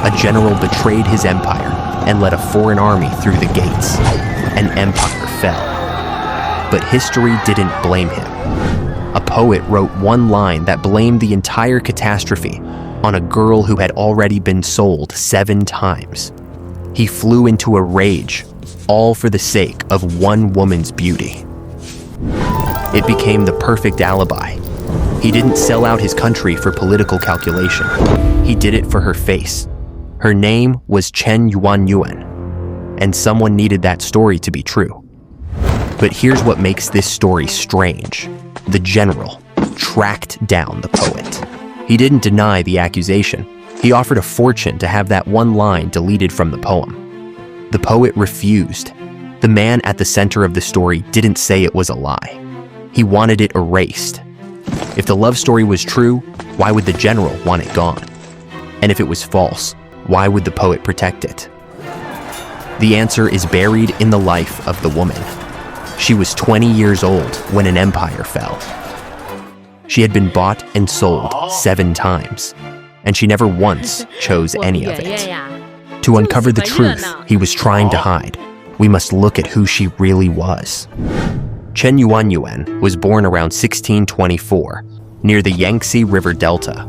A general betrayed his empire and led a foreign army through the gates. An empire fell. But history didn't blame him. A poet wrote one line that blamed the entire catastrophe on a girl who had already been sold 7 times. He flew into a rage, all for the sake of one woman's beauty. It became the perfect alibi. He didn't sell out his country for political calculation. He did it for her face. Her name was Chen Yuanyuan, and someone needed that story to be true. But here's what makes this story strange. The general tracked down the poet. He didn't deny the accusation. He offered a fortune to have that one line deleted from the poem. The poet refused. The man at the center of the story didn't say it was a lie. He wanted it erased. If the love story was true, why would the general want it gone? And if it was false, why would the poet protect it? The answer is buried in the life of the woman. She was 20 years old when an empire fell. She had been bought and sold 7 times, and she never once chose any of it. To uncover the truth he was trying to hide, we must look at who she really was. Chen Yuanyuan was born around 1624, near the Yangtze River Delta.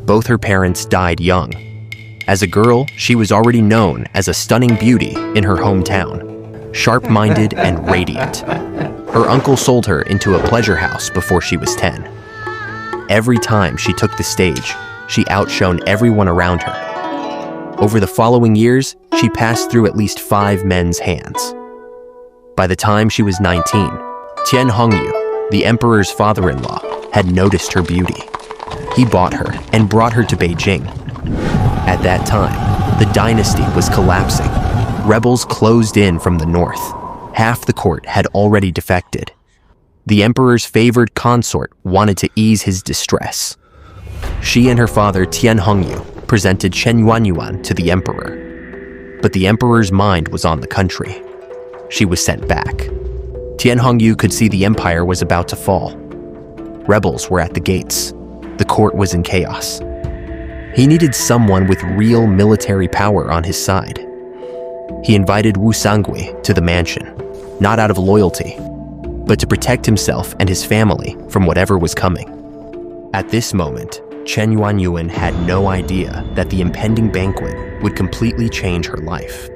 Both her parents died young. As a girl, she was already known as a stunning beauty in her hometown, sharp-minded and radiant. Her uncle sold her into a pleasure house before she was 10. Every time she took the stage, she outshone everyone around her. Over the following years, she passed through at least 5 men's hands. By the time she was 19, Tian Hongyu, the emperor's father-in-law, had noticed her beauty. He bought her and brought her to Beijing. At that time, the dynasty was collapsing. Rebels closed in from the north. Half the court had already defected. The emperor's favored consort wanted to ease his distress. She and her father Tian Hongyu presented Chen Yuanyuan to the emperor. But the emperor's mind was on the country. She was sent back. Tian Hongyu could see the empire was about to fall. Rebels were at the gates. The court was in chaos. He needed someone with real military power on his side. He invited Wu Sangui to the mansion, not out of loyalty, but to protect himself and his family from whatever was coming. At this moment, Chen Yuanyuan had no idea that the impending banquet would completely change her life.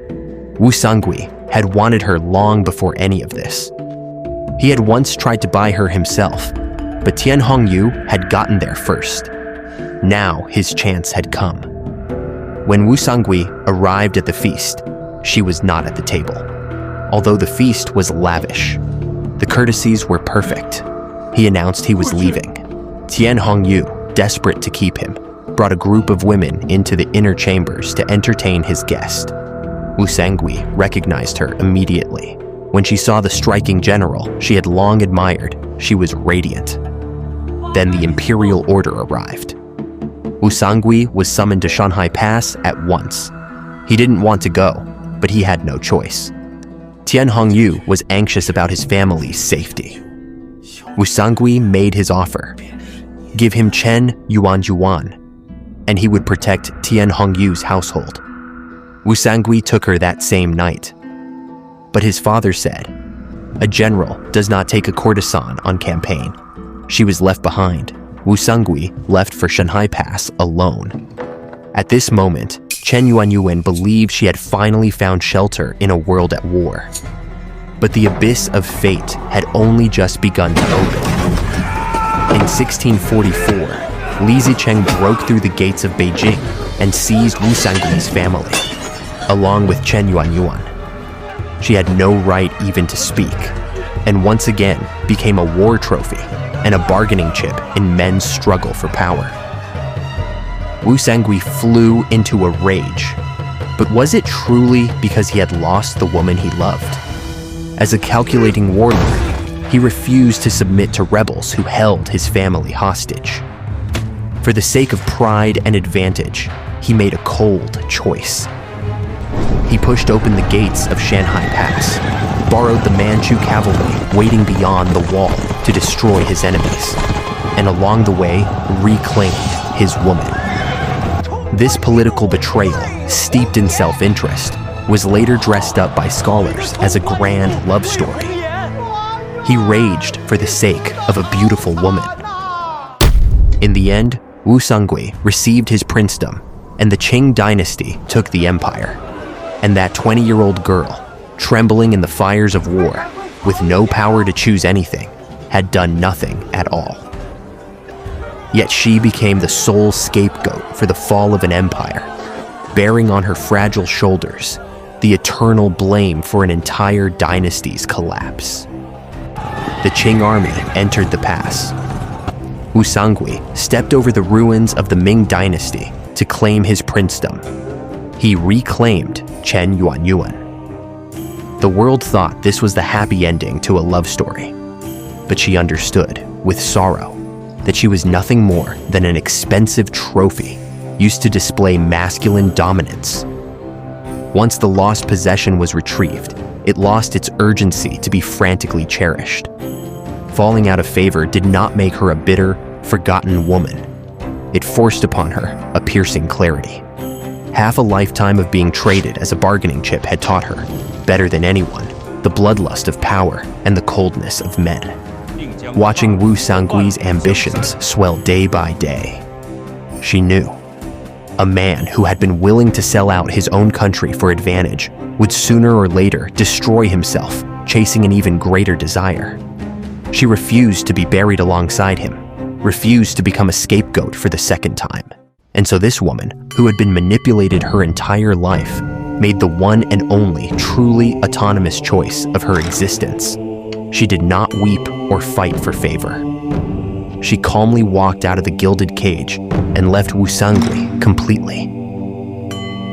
Wu Sangui had wanted her long before any of this. He had once tried to buy her himself, but Tian Hongyu had gotten there first. Now his chance had come. When Wu Sangui arrived at the feast, she was not at the table. Although the feast was lavish, the courtesies were perfect. He announced he was leaving. Tian Hongyu, desperate to keep him, brought a group of women into the inner chambers to entertain his guest. Wu Sangui recognized her immediately. When she saw the striking general she had long admired, she was radiant. Then the imperial order arrived. Wu Sangui was summoned to Shanhai Pass at once. He didn't want to go, but he had no choice. Tian Hongyu was anxious about his family's safety. Wu Sangui made his offer. Give him Chen Yuanyuan, and he would protect Tian Hongyu's household. Wu Sangui took her that same night. But his father said, "A general does not take a courtesan on campaign." She was left behind. Wu Sangui left for Shanhai Pass alone. At this moment, Chen Yuanyuan believed she had finally found shelter in a world at war. But the abyss of fate had only just begun to open. In 1644, Li Zicheng broke through the gates of Beijing and seized Wu Sangui's family, along with Chen Yuanyuan. She had no right even to speak, and once again became a war trophy and a bargaining chip in men's struggle for power. Wu Sangui flew into a rage, but was it truly because he had lost the woman he loved? As a calculating warlord, he refused to submit to rebels who held his family hostage. For the sake of pride and advantage, he made a cold choice. He pushed open the gates of Shanhai Pass, borrowed the Manchu cavalry waiting beyond the wall to destroy his enemies, and along the way reclaimed his woman. This political betrayal, steeped in self-interest, was later dressed up by scholars as a grand love story. He raged for the sake of a beautiful woman. In the end, Wu Sangui received his princedom, and the Qing dynasty took the empire. And that 20-year-old girl, trembling in the fires of war, with no power to choose anything, had done nothing at all. Yet she became the sole scapegoat for the fall of an empire, bearing on her fragile shoulders the eternal blame for an entire dynasty's collapse. The Qing army entered the pass. Wu Sangui stepped over the ruins of the Ming dynasty to claim his princedom. He reclaimed Chen Yuanyuan. The world thought this was the happy ending to a love story, but she understood, with sorrow, that she was nothing more than an expensive trophy used to display masculine dominance. Once the lost possession was retrieved, it lost its urgency to be frantically cherished. Falling out of favor did not make her a bitter, forgotten woman. It forced upon her a piercing clarity. Half a lifetime of being traded as a bargaining chip had taught her, better than anyone, the bloodlust of power and the coldness of men. Watching Wu Sangui's ambitions swell day by day, she knew a man who had been willing to sell out his own country for advantage would sooner or later destroy himself, chasing an even greater desire. She refused to be buried alongside him, refused to become a scapegoat for the second time. And so this woman, who had been manipulated her entire life, made the one and only truly autonomous choice of her existence. She did not weep or fight for favor. She calmly walked out of the gilded cage and left Wu Sangui completely.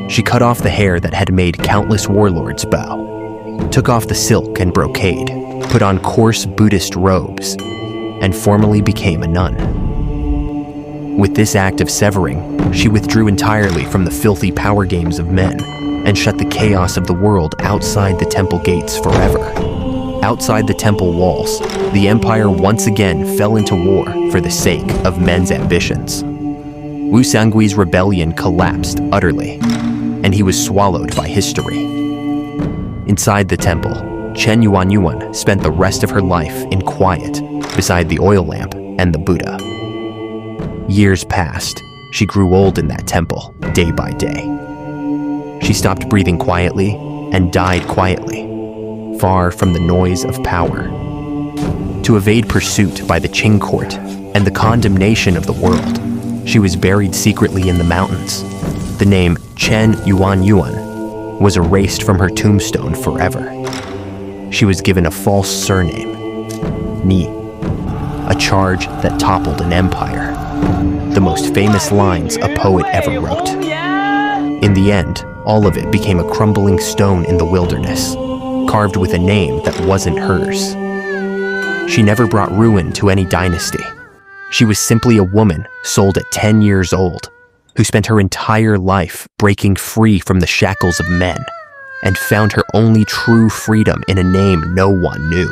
She cut off the hair that had made countless warlords bow, took off the silk and brocade, put on coarse Buddhist robes, and formally became a nun. With this act of severing, she withdrew entirely from the filthy power games of men and shut the chaos of the world outside the temple gates forever. Outside the temple walls, the empire once again fell into war for the sake of men's ambitions. Wu Sangui's rebellion collapsed utterly, and he was swallowed by history. Inside the temple, Chen Yuanyuan spent the rest of her life in quiet beside the oil lamp and the Buddha. Years passed. She grew old in that temple, day by day. She stopped breathing quietly and died quietly, far from the noise of power. To evade pursuit by the Qing court and the condemnation of the world, she was buried secretly in the mountains. The name Chen Yuanyuan was erased from her tombstone forever. She was given a false surname, Ni, a charge that toppled an empire. The most famous lines a poet ever wrote. In the end, all of it became a crumbling stone in the wilderness, carved with a name that wasn't hers. She never brought ruin to any dynasty. She was simply a woman sold at 10 years old, who spent her entire life breaking free from the shackles of men, and found her only true freedom in a name no one knew.